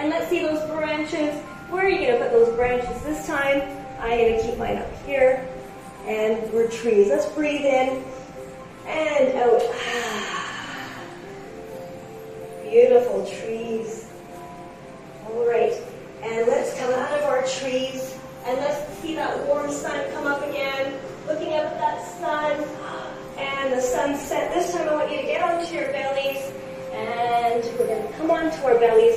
And let's see those branches. Where are you going to put those branches this time? I'm going to keep mine up here. And we're trees. Let's breathe in and out. Beautiful trees. All right. And let's come out of our trees. And let's see that warm sun come up again. Looking up at that sun. And the sunset. This time I want you to get onto your bellies. And we're going to come onto our bellies.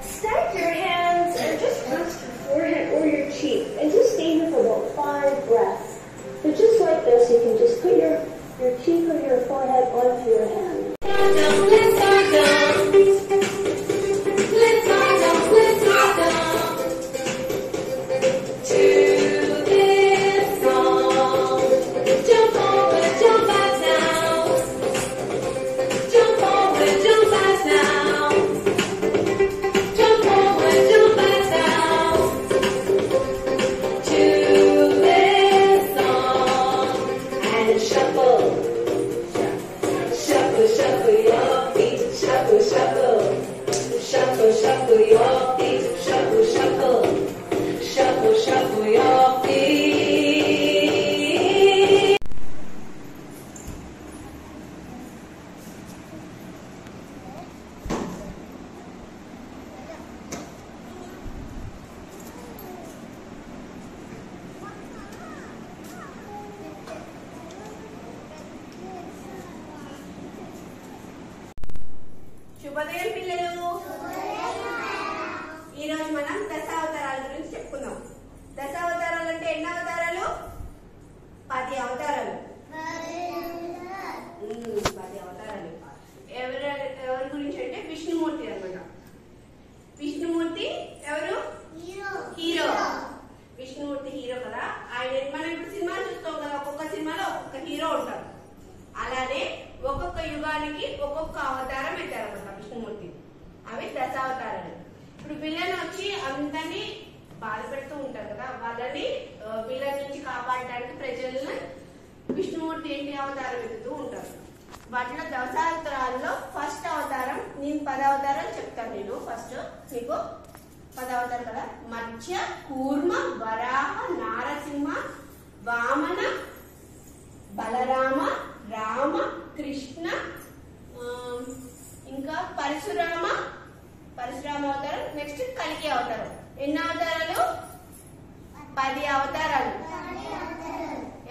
Stack your hands and just rest your forehead or your cheek. And just stay here for about 5 breaths. So just like this, you can just put your cheek or your forehead onto your hand. Let's start down. Let's start down. Let's start down. To this song. Jump forward, jump back down. Jump forward, jump back down. Jump forward, jump back down. To this song. And shuffle. Shuffle, shuffle your feet. Shuffle, shuffle. Shuffle, shuffle your feet. Shuffle, shuffle. Shuffle, shuffle your feet. శుభోదయం పిల్లలు. ఈరోజు మనం దశావతారాల గురించి చెప్పుకుందాం. దశావతారాలు అంటే ఎన్ని అవతారాలు? 10 అవతారాలు. 10 అవతారాలు. ఎవరి గురించి అంటే విష్ణుమూర్తి అన్నమాట. విష్ణుమూర్తి ఎవరు? హీరో. విష్ణుమూర్తి హీరో కదా. ఆయన మనం ఇప్పుడు సినిమా చూస్తాం కదా, ఒక్కొక్క సినిమాలో ఒక్కొక్క హీరో ఉంటారు. అలానే ఒక్కొక్క యుగానికి ఒక్కొక్క అవతారం పెట్టారన్నమాట విష్ణుమూర్తి. అవి దశావతారాలు. ఇప్పుడు విలన్ వచ్చి అందరినీ బాధ పెడుతూ ఉంటారు కదా, వాళ్ళని విలన్ నుంచి కాపాడడానికి ప్రజలను విష్ణుమూర్తి ఏంటి అవతారం ఎత్తుతూ ఉంటారు. వాటిలో దశావతారాల్లో ఫస్ట్ అవతారం, నేను 10 అవతారాలు చెప్తాను. నేను ఫస్ట్ మీకు 10 అవతారం కదా. మత్స్య, కూర్మ, వరాహ, నారసింహ, వామన, బలరామ, రామ, కృష్ణ, ఇంకా పరశురామ అవతారం. నెక్స్ట్ కలికి అవతారం. ఎన్ని అవతారాలు? 10 అవతారాలు.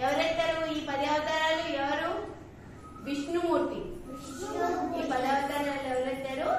ఎవరెత్తారు ఈ 10 అవతారాలు? ఎవరు? విష్ణుమూర్తి. ఈ 10 అవతారాలు ఎవరెత్తారు?